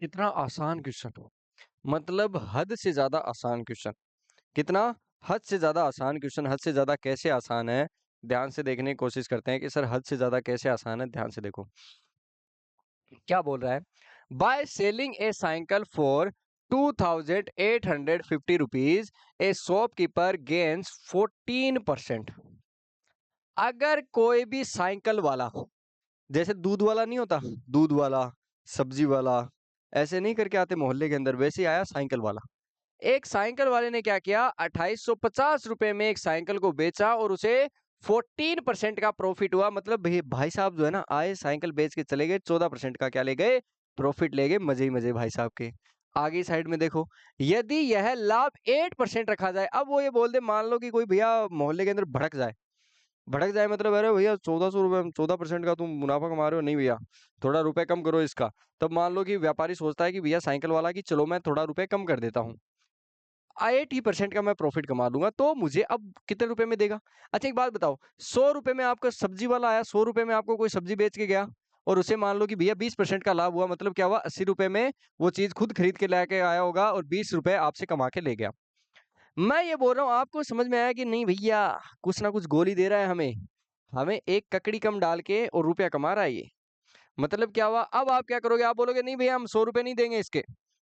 कितना आसान क्वेश्चन, मतलब हद से ज्यादा आसान क्वेश्चन। कितना? हद से ज्यादा आसान क्वेश्चन। हद से ज्यादा कैसे आसान है, ध्यान से देखने की कोशिश करते हैं कि सर हद से ज्यादा कैसे आसान है। ध्यान से देखो क्या बोल रहा है। By selling A cycle for 2850 rupees A shopkeeper gains 14%। अगर कोई भी साइकिल वाला, जैसे दूध वाला नहीं होता, दूध वाला, सब्जी वाला, ऐसे नहीं करके आते मोहल्ले के अंदर, वैसे ही आया साइकिल वाला। एक साइकिल वाले ने क्या किया, 2850 रुपए में एक साइकिल को बेचा और उसे 14% का प्रॉफिट हुआ। मतलब भाई साहब जो है ना, आए साइकिल बेच के चले गए, 14% का क्या ले गए, प्रॉफिट ले गए। मजे ही मजे भाई साहब के। आगे साइड में देखो, यदि यह लाभ 8% रखा जाए। अब वो ये बोल दे, मान लो कि कोई भैया मोहल्ले के अंदर भड़क जाए। भड़क जाए मतलब, अरे भैया 1400 रुपये 14% का तुम मुनाफा कमा रहे हो, नहीं भैया थोड़ा रुपए कम करो इसका। तब मान लो कि व्यापारी सोचता है कि भैया साइकिल वाला की चलो मैं थोड़ा रुपए कम कर देता हूँ, 80% का मैं प्रॉफिट कमा लूंगा, तो मुझे अब कितने रुपए में देगा। अच्छा एक बात बताओ, 100 रुपए में आपका सब्जी वाला आया, 100 रुपए में आपको कोई सब्जी बेच के गया, और उसे मान लो कि भैया 20% का लाभ हुआ, मतलब क्या हुआ, 80 रुपए में वो चीज खुद खरीद के लेके आया होगा और 20 रुपए आपसे कमा के ले गया। मैं ये बोल रहा हूँ, आपको समझ में आया कि नहीं भैया, कुछ ना कुछ गोली दे रहा है हमें, हमें एक ककड़ी कम डाल के और रुपया कमा रहा है ये। मतलब क्या हुआ, अब आप क्या करोगे, आप बोलोगे नहीं भैया हम 100 रुपए नहीं देंगे इसके,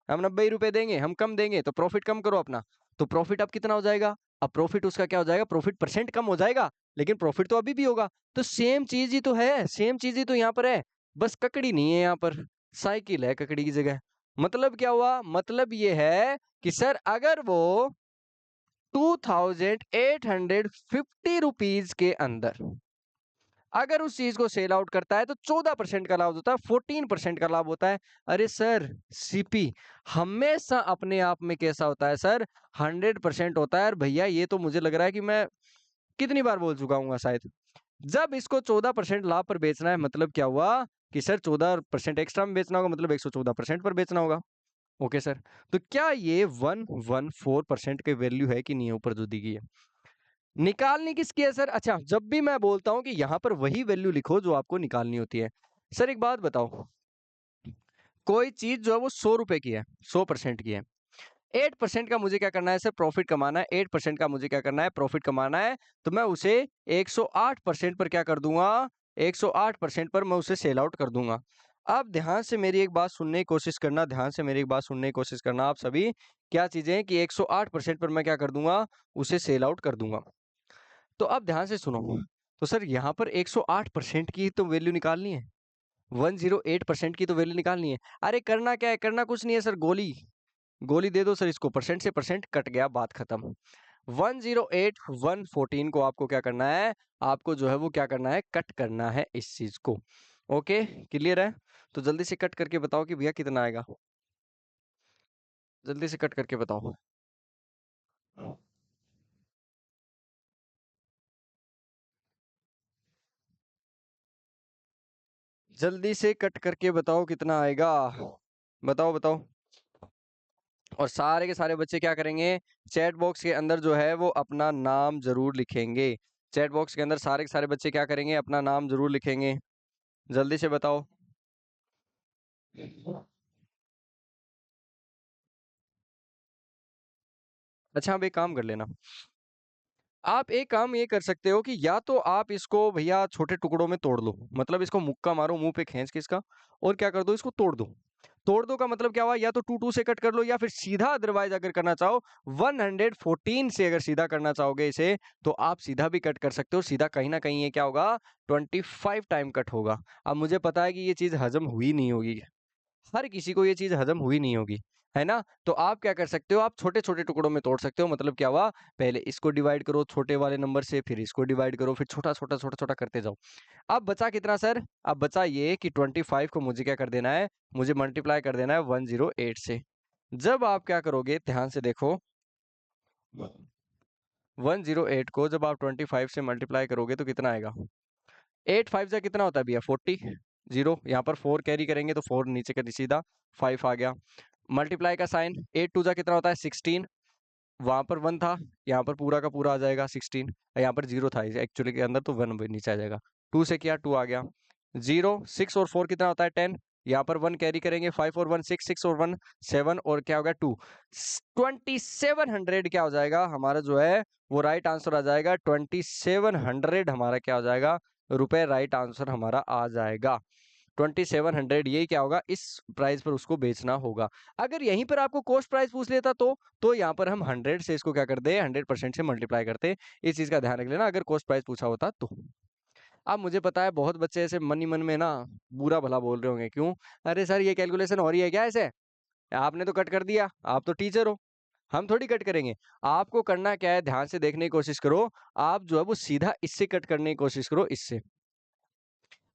हम 90 रुपए देंगे, हम कम देंगे, तो प्रॉफिट कम करो अपना। तो प्रॉफिट अब कितना हो जाएगा, अब प्रॉफिट उसका क्या हो जाएगा, प्रॉफिट परसेंट कम हो जाएगा, लेकिन प्रॉफिट तो अभी भी होगा। तो सेम चीज ही तो है, सेम चीज ही तो यहाँ पर है, बस ककड़ी नहीं है यहाँ पर, साइकिल है ककड़ी की जगह। मतलब क्या हुआ, मतलब ये है कि सर अगर वो 2850 रुपीज के अंदर अगर उस चीज को सेल आउट करता है, तो 14% का लाभ होता है, 14% का लाभ होता है। अरे सर, सीपी हमेशा अपने आप में कैसा होता है सर, 100% होता है। और भैया ये तो मुझे लग रहा है कि मैं कितनी बार बोल चुका हूँ शायद। जब इसको 14% लाभ पर बेचना है, मतलब क्या हुआ कि सर 14% एक्स्ट्रा में बेचना होगा, मतलब 114% पर बेचना होगा। ओके सर, तो क्या ये 114% की वैल्यू है कि नहीं है ऊपर जो दी गई है, निकालनी किसकी है सर? अच्छा, जब भी मैं बोलता हूं कि यहां पर वही वैल्यू लिखो जो आपको निकालनी होती है। सर एक बात बताओ, कोई चीज जो है वो 100 रुपए की है, 100% की है, 8% का मुझे क्या करना है सर, प्रॉफिट कमाना है, 8% का मुझे क्या करना है, प्रॉफिट कमाना है। तो मैं उसे 108% पर क्या कर दूंगा, 108% पर मैं उसे सेल आउट कर दूंगा। अब ध्यान से मेरी एक बात सुनने की कोशिश करना, ध्यान से मेरी एक बात सुनने की कोशिश करना आप सभी। क्या चीजें हैं कि 108% पर मैं क्या कर दूंगा, उसे सेल आउट कर दूंगा। तो अब ध्यान से सुनो, तो सर यहाँ पर 108% की तो वैल्यू निकालनी है, 108% की तो वैल्यू निकालनी है। अरे करना क्या है, करना कुछ नहीं है सर, गोली गोली दे दो सर इसको, परसेंट से परसेंट कट गया, बात खत्म। 108 114 को आपको क्या करना है, आपको जो है वो क्या करना है, कट करना है इस चीज को। ओके, क्लियर है? तो जल्दी से कट करके बताओ कि भैया कितना आएगा, जल्दी से कट करके बताओ। जल्दी से कट करके बताओ कितना आएगा, बताओ बताओ। और सारे के सारे बच्चे क्या करेंगे, चैट बॉक्स के अंदर जो है वो अपना नाम जरूर लिखेंगे। चैट बॉक्स के अंदर सारे के सारे बच्चे क्या करेंगे, अपना नाम जरूर लिखेंगे। जल्दी से बताओ। अच्छा आप एक काम कर लेना, आप एक काम ये कर सकते हो कि या तो आप इसको भैया छोटे टुकड़ों में तोड़ लो, मतलब इसको मुक्का मारो मुंह पे खींच के इसका, और क्या कर दो, इसको तोड़ दो। तोड़ दो का मतलब क्या हुआ, या तो 2 2 से कट कर लो, या फिर सीधा अदरवाइज अगर करना चाहो 114 से अगर सीधा करना चाहोगे इसे, तो आप सीधा भी कट कर सकते हो। सीधा कहीं ना कहीं ये क्या होगा, 25 टाइम कट होगा। अब मुझे पता है कि ये चीज हजम हुई नहीं होगी, हर किसी को ये चीज हजम हुई नहीं होगी, है ना? तो आप क्या कर सकते हो, आप छोटे-छोटे टुकड़ों में तोड़ सकते हो। मतलब क्या हुआ, पहले इसको डिवाइड करो छोटे वाले नंबर से, फिर इसको डिवाइड करो, फिर छोटा-छोटा, छोटा-छोटा करते जाओ। अब बचा कितना सर? अब बचा ये कि 25 को मुझे क्या कर देना है, मुझे मल्टीप्लाई कर देना है 108 से। जब आप क्या करोगे, ध्यान से देखो, 108 को जब आप 25 से मल्टीप्लाई करोगे तो कितना आएगा? 8 5 जा कितना होता है भैया? 40। 0 यहाँ पर 4 कैरी करेंगे तो 4 नीचे का सीधा 5 आ गया। मल्टीप्लाई का साइन, 8 2 जा कितना होता है? 16। वहां पर 1 था, यहाँ पर पूरा का पूरा आ जाएगा 16। यहाँ पर 0 था एक्चुअली के अंदर, तो 1 भी नीचे आ जाएगा। 2 से किया 2 आ गया। 0 6 और 4 कितना होता है? 10। यहाँ पर 1 कैरी करेंगे, 5 और 1 6, 6 और 1 7, और क्या होगा 2। 2700 क्या हो जाएगा हमारा जो है वो राइट आंसर आ जाएगा। 2700 हमारा क्या हो जाएगा? रुपए राइट आंसर हमारा आ जाएगा। 2700 ये क्या होगा, इस प्राइस पर उसको बेचना होगा। अगर यहीं पर आपको कॉस्ट प्राइस पूछ लेता तो यहाँ पर हम 100 से इसको क्या कर दे, 100% से मल्टीप्लाई करते। इस चीज का ध्यान रख लेना अगर कॉस्ट प्राइस पूछा होता तो। अब मुझे पता है बहुत बच्चे ऐसे मन ही मन में ना बुरा भला बोल रहे होंगे, क्यों? अरे सर ये कैलकुलेशन हो रही है क्या ऐसे? आपने तो कट कर दिया, आप तो टीचर हो, हम थोड़ी कट करेंगे। आपको करना क्या है, ध्यान से देखने की कोशिश करो। आप जो है वो सीधा इससे कट करने की कोशिश करो, इससे।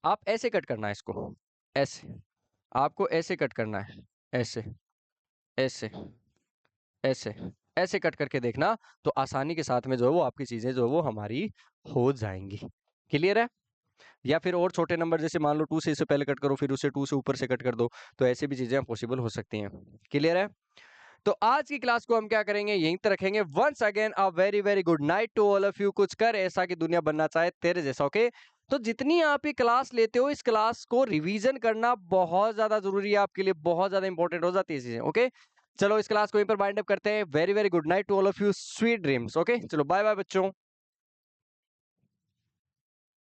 आप ऐसे कट करना है इसको, ऐसे। आपको ऐसे कट करना है, ऐसे, ऐसे, ऐसे, ऐसे कट करके देखना, तो आसानी के साथ में जो है वो आपकी चीजें जो है वो हमारी हो जाएंगी। क्लियर है? या फिर और छोटे नंबर जैसे मान लो 2 से इससे पहले कट करो, फिर उसे 2 से ऊपर से कट कर दो, तो ऐसे भी चीजें पॉसिबल हो सकती हैं। क्लियर है? तो आज की क्लास को हम क्या करेंगे, यहीं तक रखेंगे। Once again a very very good night to all of you. कुछ कर ऐसा कि दुनिया बनना चाहे तेरे जैसा। ओके, तो जितनी आप ये क्लास लेते हो, इस क्लास को रिवीजन करना बहुत ज्यादा जरूरी है आपके लिए, बहुत ज्यादा इंपॉर्टेंट हो जाती है चीजें। ओके, चलो इस क्लास को यहीं पर बाइंड अप करते हैं। Very very good night to all of you, sweet dreams. Okay, चलो बाय बाय बच्चों।